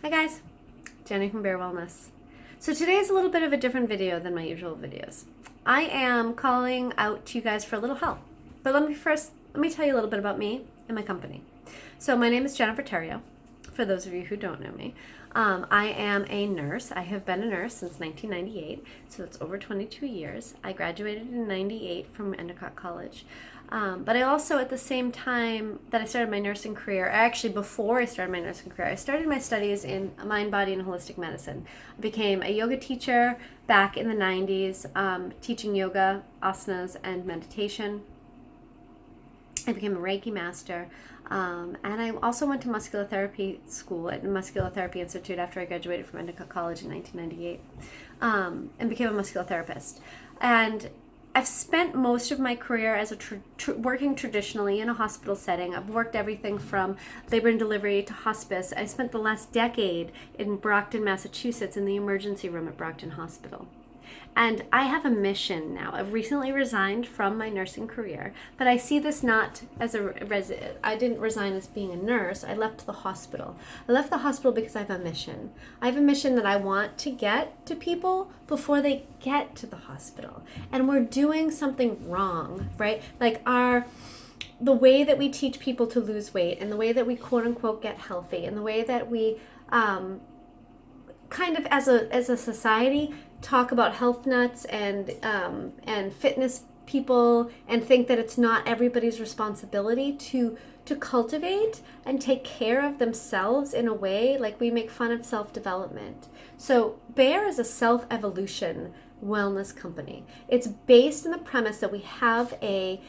Hi guys, Jenny from Bear Wellness. So today is a little bit of a different video than my usual videos. I am calling out to you guys for a little help. But let me tell you a little bit about me and my company. So my name is Jennifer Terrio, for those of you who don't know me. I am a nurse. I have been a nurse since 1998, so that's over 22 years. I graduated in 98 from Endicott College. But I also, at the same time that I started my nursing career, before I started my nursing career, I started my studies in mind, body, and holistic medicine. I became a yoga teacher back in the 90s, teaching yoga, asanas, and meditation. I became a Reiki master, and I also went to muscular therapy school at the Muscular Therapy Institute after I graduated from Endicott College in 1998, and became a muscular therapist. And I've spent most of my career as working traditionally in a hospital setting. I've worked everything from labor and delivery to hospice. I spent the last decade in Brockton, Massachusetts, in the emergency room at Brockton Hospital. And I have a mission now. I've recently resigned from my nursing career, but I see this not as I didn't resign as being a nurse. I left the hospital. I left the hospital because I have a mission. I have a mission that I want to get to people before they get to the hospital. And we're doing something wrong, right? Like the way that we teach people to lose weight, and the way that we quote unquote get healthy, and the way that we kind of as a society talk about health nuts and fitness people, and think that it's not everybody's responsibility to cultivate and take care of themselves in a way. Like, we make fun of self-development. So Bear is a self-evolution wellness company. It's based on the premise that we have a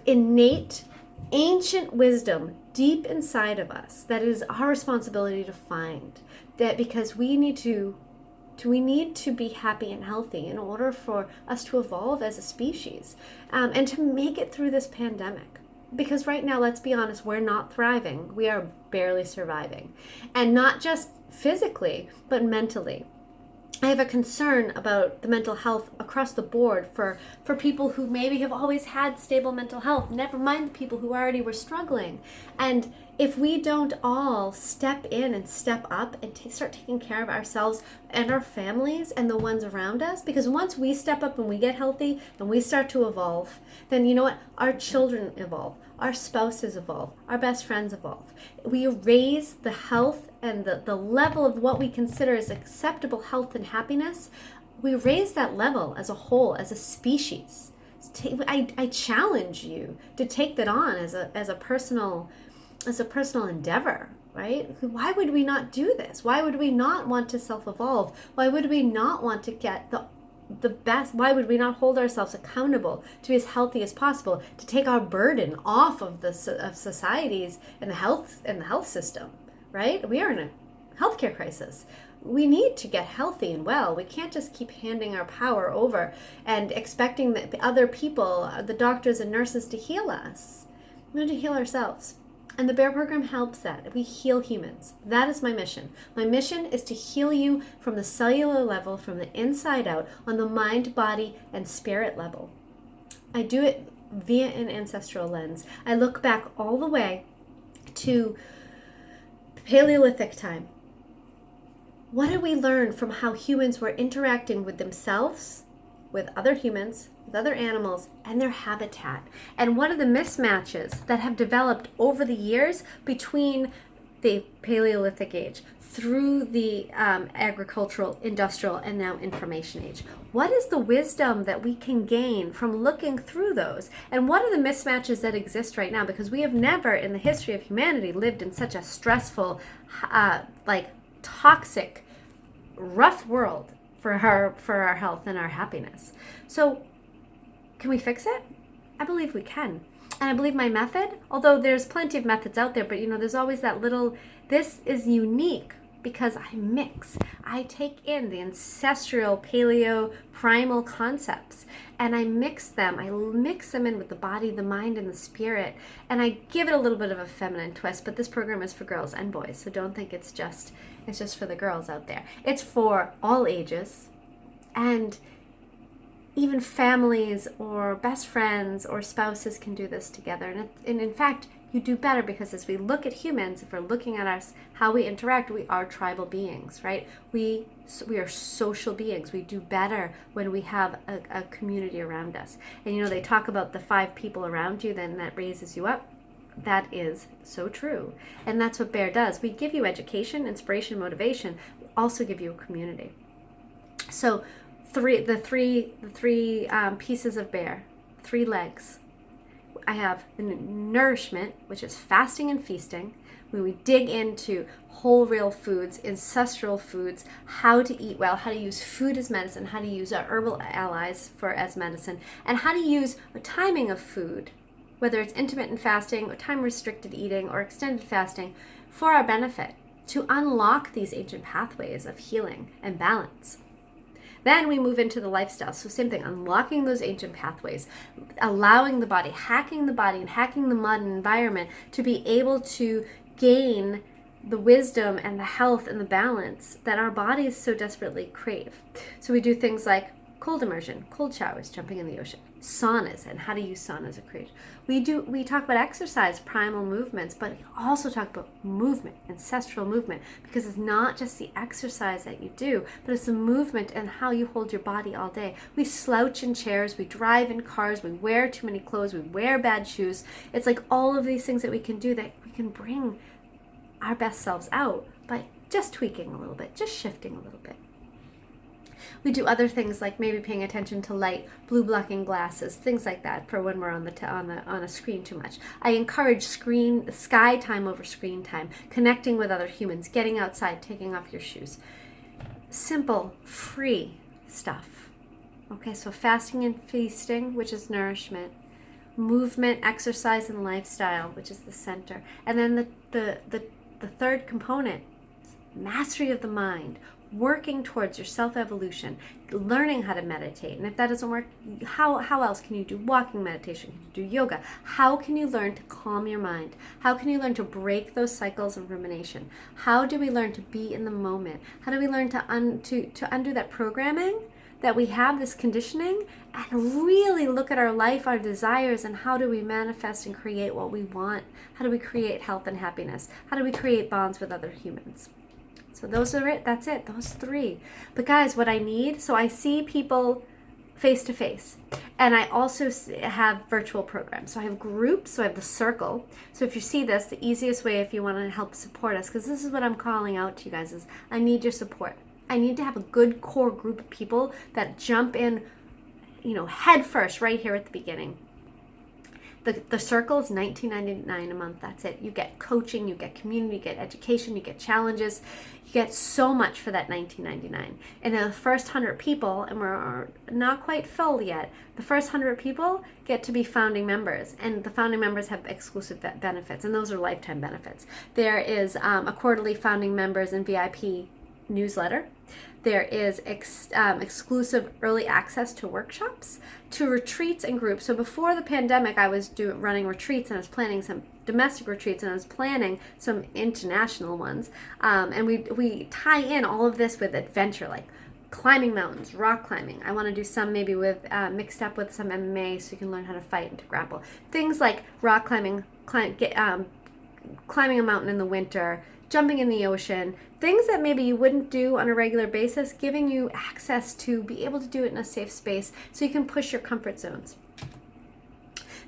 innate ancient wisdom deep inside of us that is our responsibility to find, that because we need to be happy and healthy in order for us to evolve as a species, and to make it through this pandemic. Because right now, let's be honest, we're not thriving. We are barely surviving. And not just physically, but mentally. I have a concern about the mental health across the board for people who maybe have always had stable mental health, never mind the people who already were struggling. And if we don't all step in and step up and start taking care of ourselves and our families and the ones around us, because once we step up and we get healthy and we start to evolve, then you know what? Our children evolve, our spouses evolve, our best friends evolve. We raise the health and the level of what we consider as acceptable health and happiness. We raise that level as a whole, as a species. I challenge you to take that on as a personal endeavor, right? Why would we not do this? Why would we not want to self-evolve? Why would we not want to get the best? Why would we not hold ourselves accountable to be as healthy as possible, to take our burden off of societies and the health system, right? We are in a healthcare crisis. We need to get healthy and well. We can't just keep handing our power over and expecting the other people, the doctors and nurses, to heal us. We need to heal ourselves. And the Bear program helps that. We heal humans. That is my mission. My mission is to heal you from the cellular level, from the inside out, on the mind, body, and spirit level. I do it via an ancestral lens. I look back all the way to Paleolithic time. What did we learn from how humans were interacting with themselves, with other humans, with other animals, and their habitat? And what are the mismatches that have developed over the years between the Paleolithic age through the agricultural, industrial, and now information age? What is the wisdom that we can gain from looking through those? And what are the mismatches that exist right now? Because we have never in the history of humanity lived in such a stressful, toxic, rough world for our health and our happiness. So can we fix it? I believe we can. And I believe my method, although there's plenty of methods out there, but there's always that little, this is unique because I mix. I take in the ancestral paleo primal concepts and I mix them. I mix them in with the body, the mind, and the spirit. And I give it a little bit of a feminine twist, but this program is for girls and boys. So don't think it's just for the girls out there. It's for all ages, and even families or best friends or spouses can do this together. And in fact, You do better because as we look at humans, if we're looking at us, how we interact, we are tribal beings, right? We are social beings. We do better when we have a community around us. And you know, they talk about the 5 people around you, then that raises you up. That is so true. And that's what Bear does. We give you education, inspiration, motivation. We also give you a community. So the three pieces of Bear, 3 legs. I have the nourishment, which is fasting and feasting, when we dig into whole real foods, ancestral foods, how to eat well, how to use food as medicine, how to use our herbal allies as medicine, and how to use a timing of food, whether it's intermittent fasting or time restricted eating or extended fasting, for our benefit, to unlock these ancient pathways of healing and balance. Then we move into the lifestyle. So same thing, unlocking those ancient pathways, allowing the body, hacking the body and hacking the mud and environment to be able to gain the wisdom and the health and the balance that our bodies so desperately crave. So we do things like cold immersion, cold showers, jumping in the ocean, saunas, and how to use saunas as a creation. We talk about exercise, primal movements, but we also talk about movement, ancestral movement, because it's not just the exercise that you do, but it's the movement and how you hold your body all day. We slouch in chairs, we drive in cars, we wear too many clothes, we wear bad shoes. It's like all of these things that we can do that we can bring our best selves out by just tweaking a little bit, just shifting a little bit. We do other things like maybe paying attention to light, blue blocking glasses, things like that for when we're on a screen too much. I encourage sky time over screen time, connecting with other humans, getting outside, taking off your shoes. Simple, free stuff. Okay, so fasting and feasting, which is nourishment, movement, exercise, and lifestyle, which is the center. And then the third component, mastery of the mind, working towards your self-evolution, learning how to meditate. And if that doesn't work, how else can you do walking meditation? Can you do yoga? How can you learn to calm your mind? How can you learn to break those cycles of rumination? How do we learn to be in the moment? How do we learn to undo that programming that we have, this conditioning, and really look at our life, our desires, and how do we manifest and create what we want? How do we create health and happiness? How do we create bonds with other humans? So those are it. That's it. Those 3. But guys, what I need, so I see people face to face, and I also have virtual programs. So I have groups. So I have the circle. So if you see this, the easiest way, if you want to help support us, because this is what I'm calling out to you guys, is I need your support. I need to have a good core group of people that jump in, head first right here at the beginning. The circle is $19.99 a month. That's it. You get coaching, you get community, you get education, you get challenges. You get so much for that $19.99. And the first 100 people, and we're not quite full yet, the first 100 people get to be founding members. And the founding members have exclusive benefits, and those are lifetime benefits. There is a quarterly founding members and VIP newsletter. There is exclusive early access to workshops, to retreats and groups. So before the pandemic, I was running retreats, and I was planning some domestic retreats, and I was planning some international ones. And we tie in all of this with adventure, like climbing mountains, rock climbing. I want to do some maybe with mixed up with some MMA, so you can learn how to fight and to grapple. Things like rock climbing, climbing a mountain in the winter, jumping in the ocean, things that maybe you wouldn't do on a regular basis, giving you access to be able to do it in a safe space so you can push your comfort zones.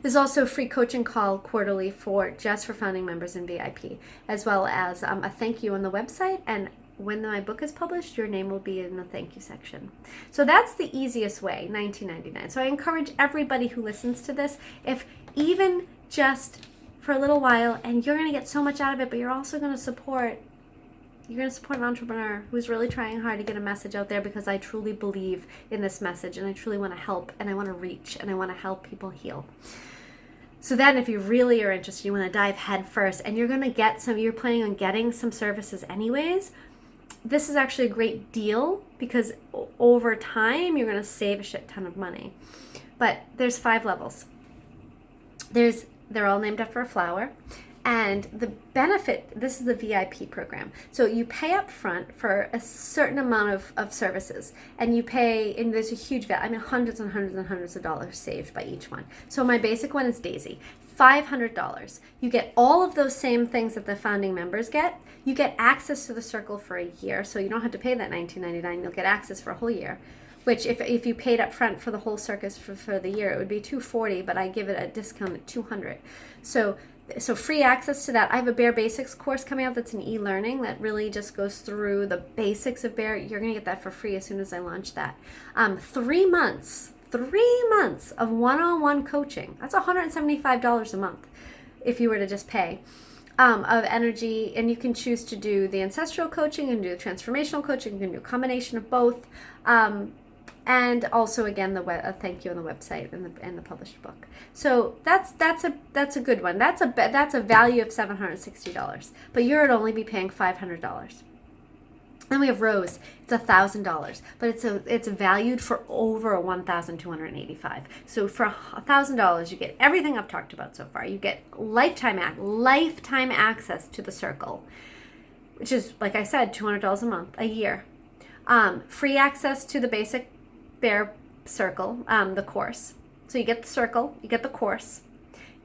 There's also a free coaching call quarterly just for founding members and VIP, as well as a thank you on the website. And when my book is published, your name will be in the thank you section. So that's the easiest way, $19.99. So I encourage everybody who listens to this, if even just for a little while, and you're going to get so much out of it, but you're also going to support an entrepreneur who's really trying hard to get a message out there, because I truly believe in this message, and I truly want to help, and I want to reach, and I want to help people heal. So then if you really are interested, you want to dive head first, and you're planning on getting some services anyways, this is actually a great deal, because over time you're going to save a shit ton of money. But there's 5 levels. They're all named after a flower. And the benefit, this is the VIP program. So you pay up front for a certain amount of services. And you pay, and there's a huge value, hundreds and hundreds and hundreds of dollars saved by each one. So my basic one is Daisy. $500. You get all of those same things that the founding members get. You get access to the circle for a year, so you don't have to pay that $19.99. You'll get access for a whole year, which if you paid up front for the whole circus for the year, it would be $240, but I give it a discount at $200. So free access to that. I have a Bear Basics course coming out that's an e-learning that really just goes through the basics of Bear. You're going to get that for free as soon as I launch that. 3 months of one-on-one coaching. That's $175 a month if you were to just pay. Of energy, and you can choose to do the ancestral coaching and do transformational coaching. You can do a combination of both. And also, again, a thank you on the website and the published book. So that's a good one. That's a value of $760, but you'd only be paying $500. Then we have Rose. It's $1,000, but it's valued for over $1,285. So for $1,000, you get everything I've talked about so far. You get lifetime access to the circle, which is, like I said, $200 a month, a year. Free access to the basic Bear Circle, the course. So you get the circle, you get the course,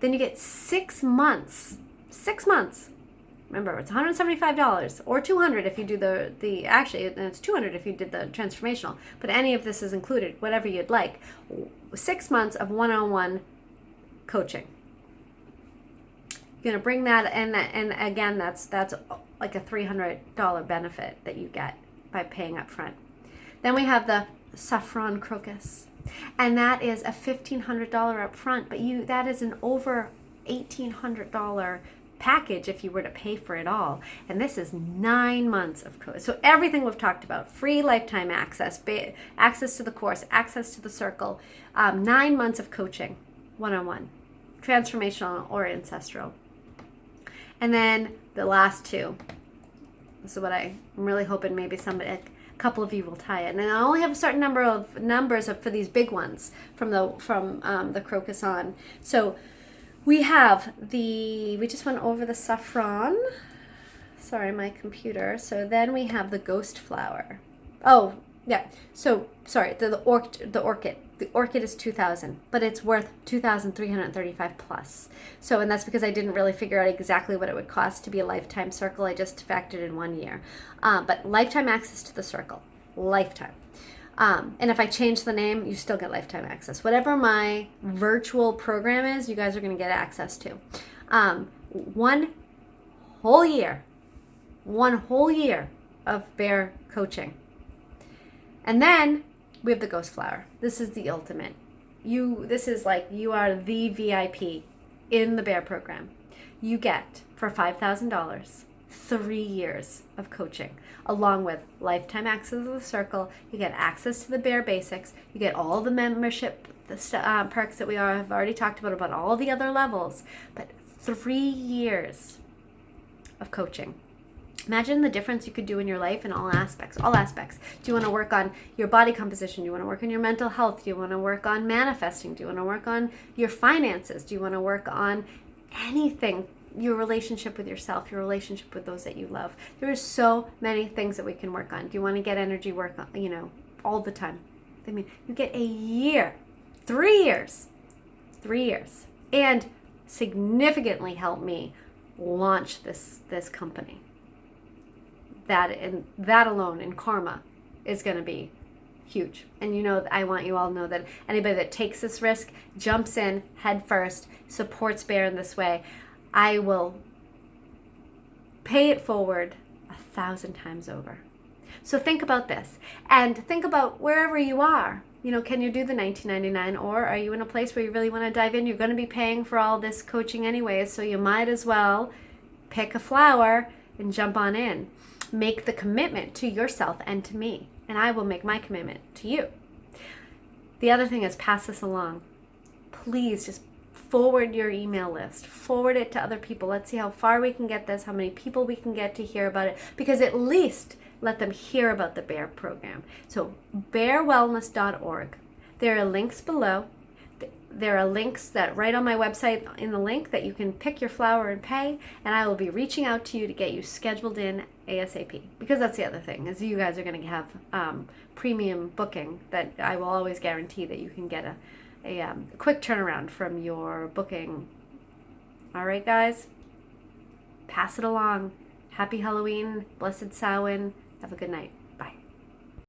then you get 6 months. 6 months. Remember, it's $175 or $200 if you do actually it's $200 if you did the transformational, but any of this is included, whatever you'd like. 6 months of one-on-one coaching. You're going to bring that in, and again, that's like a $300 benefit that you get by paying up front. Then we have the Saffron Crocus, and that is a $1,500 up front, but that is an over $1,800 package if you were to pay for it all. And this is 9 months of coaching. So everything we've talked about: free lifetime access, access to the course, access to the circle, 9 months of coaching, one-on-one, transformational or ancestral. And then the last two. This is what I'm really hoping maybe a couple of you will tie it. And I only have a certain number of numbers for these big ones from the Crocus on. So we just went over the saffron. Sorry, my computer. So then we have the ghost flower. Oh, yeah. So, sorry, the orchid. The orchid is $2,000, but it's worth $2,335 plus. So, and that's because I didn't really figure out exactly what it would cost to be a lifetime circle. I just factored in 1 year. But lifetime access to the circle. Lifetime. And if I change the name, you still get lifetime access. Whatever my virtual program is, you guys are going to get access to. 1 whole year. 1 whole year of Bear coaching. And then we have the ghost flower. This is the ultimate. This is like you are the VIP in the Bear program. You get, for $5,000, 3 years of coaching, along with lifetime access to the circle. You get access to the Bear Basics. You get all the membership perks that we have already talked about all the other levels. But 3 years of coaching. Imagine the difference you could do in your life in all aspects. Do you want to work on your body composition? Do you want to work on your mental health? Do you want to work on manifesting? Do you want to work on your finances? Do you want to work on anything? Your relationship with yourself, your relationship with those that you love. There are so many things that we can work on. Do you want to get energy work on, all the time? I mean, you get a year, 3 years, and significantly help me launch this company. That alone in karma is going to be huge. And I want you all to know that anybody that takes this risk, jumps in head first, supports Bear in this way, I will pay it forward 1,000 times over. So think about this, and think about wherever you are. Can you do the $19.99, or are you in a place where you really want to dive in? You're going to be paying for all this coaching anyways, so you might as well pick a flower and jump on in. Make the commitment to yourself and to me, and I will make my commitment to you. The other thing is, pass this along. Please just forward your email list. Forward it to other people. Let's see how far we can get this, how many people we can get to hear about it, because at least let them hear about the Bear program. So bearwellness.org. There are links below. There are links that right on my website in the link that you can pick your flower and pay, and I will be reaching out to you to get you scheduled in ASAP, because that's the other thing, is you guys are going to have premium booking that I will always guarantee that you can get a quick turnaround from your booking All right, guys, pass it along. Happy Halloween, blessed Samhain. Have a good night.